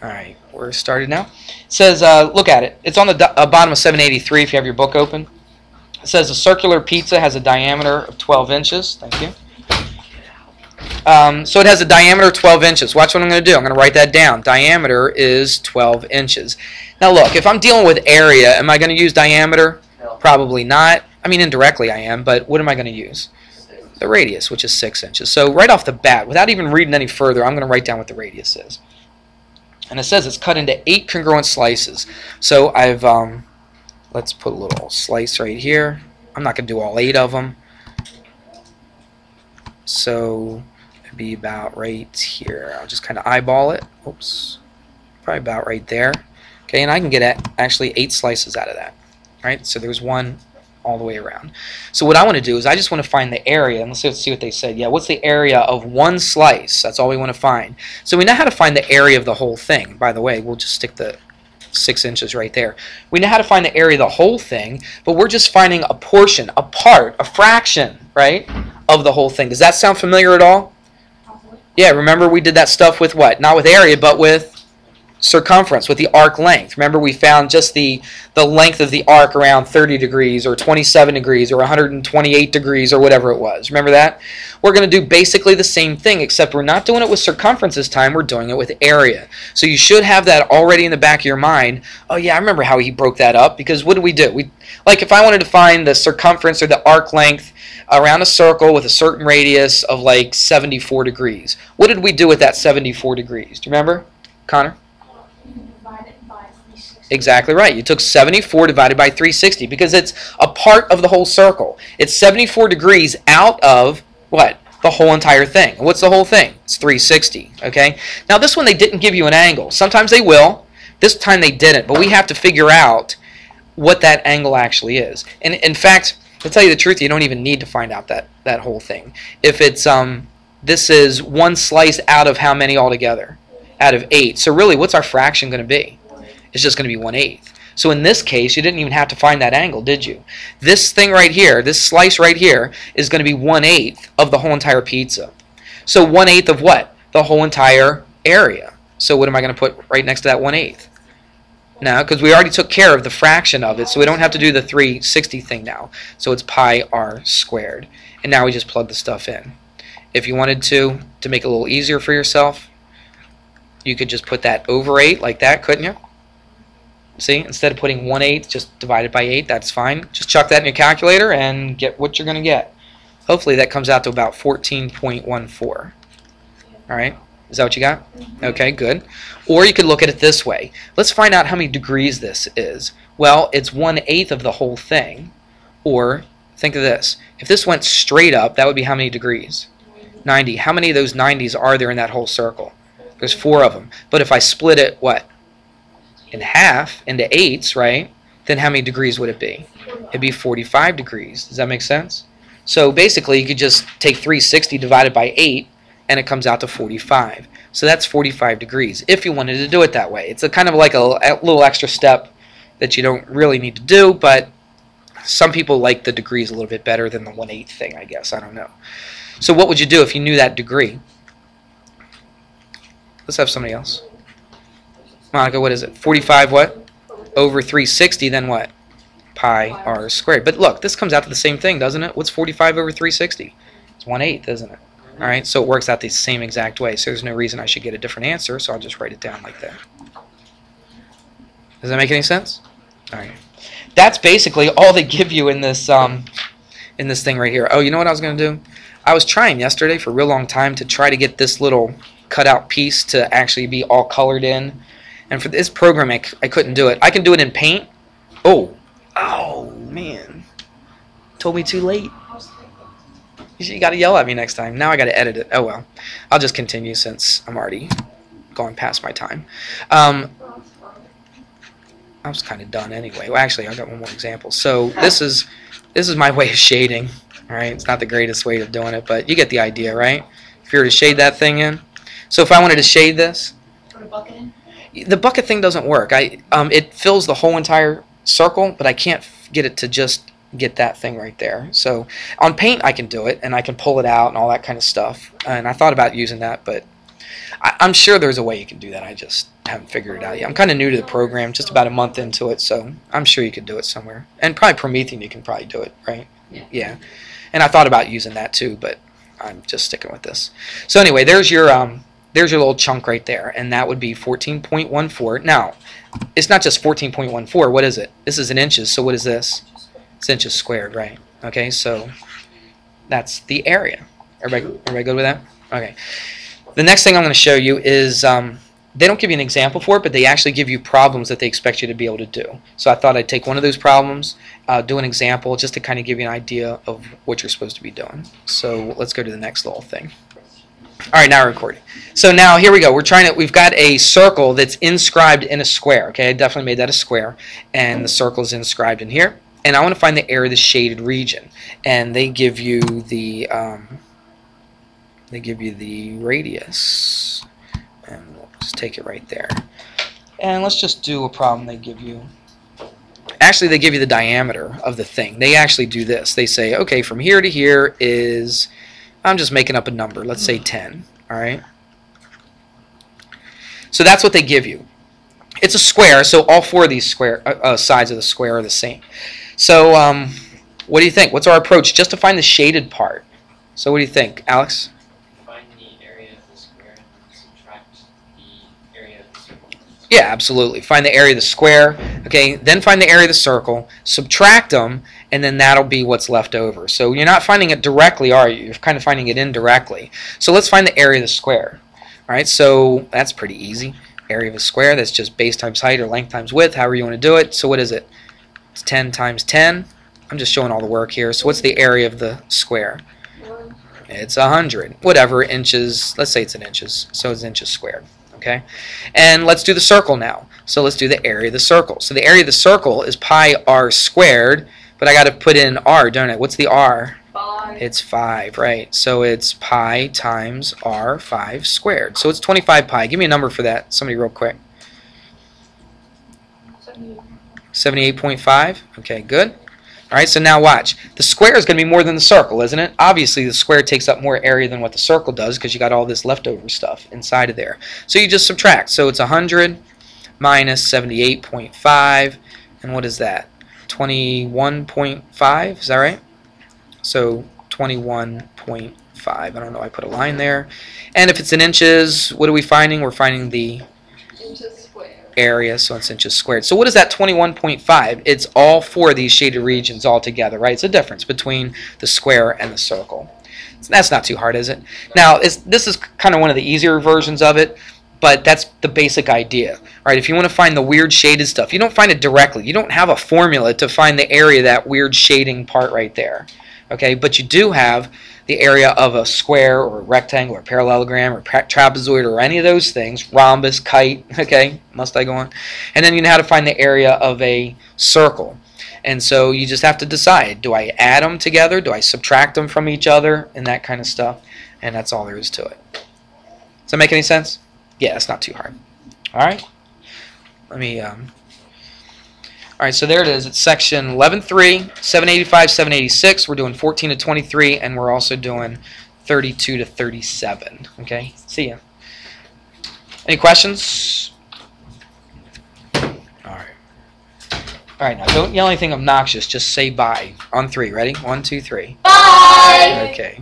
Alright, we're started now. It says, look at it. It's on the bottom of 783 if you have your book open. It says a circular pizza has a diameter of 12 inches. Thank you. So it has a diameter of 12 inches. Watch what I'm going to do. I'm going to write that down. Diameter is 12 inches. Now look, if I'm dealing with area, am I going to use diameter? No. Probably not. I mean, indirectly I am, but what am I going to use? The radius, which is 6 inches. So right off the bat, without even reading any further, I'm going to write down what the radius is. And it says it's cut into 8 congruent slices. So I've, let's put a little slice right here. I'm not going to do all 8 of them. So it'd be about right here. I'll just kind of eyeball it. Oops. Probably about right there. Okay, and I can get actually 8 slices out of that. All right, so there's one all the way around. So what I want to do is I just want to find the area, and let's see what they said. Yeah, what's the area of one slice? That's all we want to find. So we know how to find the area of the whole thing. By the way, we'll just stick the 6 inches right there. We know how to find the area of the whole thing, but we're just finding a portion, a part, a fraction, right, of the whole thing. Does that sound familiar at all? Yeah, remember we did that stuff with what? Not with area, but with circumference, with the arc length. Remember we found just the length of the arc around 30 degrees or 27 degrees or 128 degrees or whatever it was. Remember that? We're going to do basically the same thing, except we're not doing it with circumference this time, we're doing it with area. So you should have that already in the back of your mind. Oh yeah, I remember how he broke that up, because what do? Like if I wanted to find the circumference or the arc length around a circle with a certain radius of like 74 degrees. What did we do with that 74 degrees? Do you remember, Connor? Exactly right. You took 74 divided by 360 because it's a part of the whole circle. It's 74 degrees out of what? The whole entire thing. What's the whole thing? It's 360. Okay. Now this one they didn't give you an angle. Sometimes they will. This time they didn't. But we have to figure out what that angle actually is. And in fact, to tell you the truth, you don't even need to find out that whole thing. If it's this is one slice out of how many altogether? Out of 8. So really, what's our fraction going to be? It's just going to be 1/8. So in this case, you didn't even have to find that angle, did you? This thing right here, this slice right here, is going to be 1/8 of the whole entire pizza. So 1/8 of what? The whole entire area. So what am I going to put right next to that 1/8? Now, because we already took care of the fraction of it, so we don't have to do the 360 thing now. So it's pi r squared. And now we just plug the stuff in. If you wanted to make it a little easier for yourself, you could just put that over 8 like that, couldn't you? See, instead of putting 1/8, just divide it by 8, that's fine. Just chuck that in your calculator and get what you're going to get. Hopefully that comes out to about 14.14. Alright, is that what you got? Okay, good. Or you could look at it this way. Let's find out how many degrees this is. Well, it's 1/8 of the whole thing. Or, think of this. If this went straight up, that would be how many degrees? 90. How many of those 90s are there in that whole circle? There's 4 of them. But if I split it, what? In half, into 8s, right? Then how many degrees would it be? It'd be 45 degrees. Does that make sense? So basically, you could just take 360 divided by 8, and it comes out to 45. So that's 45 degrees, if you wanted to do it that way. It's a kind of like a little extra step that you don't really need to do, but some people like the degrees a little bit better than the 1/8 thing, I guess. I don't know. So what would you do if you knew that degree? Let's have somebody else. Monica, what is it? 45 what? Over 360, then what? Pi r squared. But look, this comes out to the same thing, doesn't it? What's 45 over 360? It's 1/8, isn't it? All right, so it works out the same exact way. So there's no reason I should get a different answer, so I'll just write it down like that. Does that make any sense? All right. That's basically all they give you in this thing right here. Oh, you know what I was going to do? I was trying yesterday for a real long time to try to get this little cutout piece to actually be all colored in. And for this program, I couldn't do it. I can do it in Paint. Oh, man. Told me too late. You got to yell at me next time. Now I got to edit it. Oh, well. I'll just continue since I'm already going past my time. I was kind of done anyway. Well, actually, I got one more example. So this is my way of shading. All right, it's not the greatest way of doing it, but you get the idea, right? If you were to shade that thing in. So if I wanted to shade this, Put a bucket in. the bucket thing doesn't work. It fills the whole entire circle, but I can't get it to just get that thing right there. So on Paint I can do it, and I can pull it out and all that kind of stuff. And I thought about using that, but I'm sure there's a way you can do that. I just haven't figured it out yet. I'm kind of new to the program, just about a month into it, so I'm sure you could do it somewhere. And probably Promethean, you can probably do it, right? Yeah. And I thought about using that too, but I'm just sticking with this. So anyway, there's your little chunk right there, and that would be 14.14. Now, it's not just 14.14. What is it? This is in inches, so what is this? It's inches squared, right? Okay, so that's the area. Everybody good with that? Okay. The next thing I'm going to show you is they don't give you an example for it, but they actually give you problems that they expect you to be able to do. So I thought I'd take one of those problems, do an example, just to kind of give you an idea of what you're supposed to be doing. So let's go to the next little thing. All right, now we're recording. So now here we go. We've got a circle that's inscribed in a square. Okay, I definitely made that a square, and the circle is inscribed in here. And I want to find the area of the shaded region, and they give you the radius, and we'll just take it right there. And let's just do a problem they give you. Actually, they give you the diameter of the thing. They actually do this. They say, okay, from here to here is, I'm just making up a number. Let's say 10. All right. So that's what they give you. It's a square, so all four of these square sides of the square are the same. So what do you think? What's our approach? Just to find the shaded part. So what do you think, Alex? Find the area of the square and subtract the area of the circle. Yeah, absolutely. Find the area of the square. Okay, then find the area of the circle. Subtract them, and then that'll be what's left over. So you're not finding it directly, are you? You're kind of finding it indirectly. So let's find the area of the square. All right, so that's pretty easy. Area of a square, that's just base times height or length times width, however you want to do it. So what is it? It's 10 times 10. I'm just showing all the work here. So what's the area of the square? It's 100. Whatever, inches. Let's say it's in inches. So it's inches squared. Okay? And let's do the circle now. So let's do the area of the circle. So the area of the circle is pi r squared, but I got to put in r, don't I? What's the r? 5. It's 5, right? So it's pi times r, 5 squared. So it's 25 pi. Give me a number for that, somebody real quick. 78.5. Okay, good. All right, so now watch. The square is going to be more than the circle, isn't it? Obviously, the square takes up more area than what the circle does because you got all this leftover stuff inside of there. So you just subtract. So it's 100 minus 78.5, and what is that? 21.5, is that right? So 21.5. I don't know, I put a line there. And if it's in inches, what are we finding? We're finding the Inches squared. area, so it's inches squared. So what is that 21.5? It's all four of these shaded regions all together, right? It's a difference between the square and the circle. So that's not too hard, is it? Now, this is kind of one of the easier versions of it, but that's the basic idea. Right? If you want to find the weird shaded stuff, you don't find it directly. You don't have a formula to find the area of that weird shading part right there. Okay, but you do have the area of a square or a rectangle or parallelogram or trapezoid or any of those things, rhombus, kite, okay, must I go on? And then you know how to find the area of a circle. And so you just have to decide, do I add them together, do I subtract them from each other, and that kind of stuff. And that's all there is to it. Does that make any sense? Yeah, it's not too hard. All right, let me... All right, so there it is. It's section 11.3, 785, 786. We're doing 14 to 23, and we're also doing 32 to 37. Okay, see ya. Any questions? All right. All right, now don't yell anything obnoxious. Just say bye. On 3. Ready? 1, 2, 3. Bye! Okay.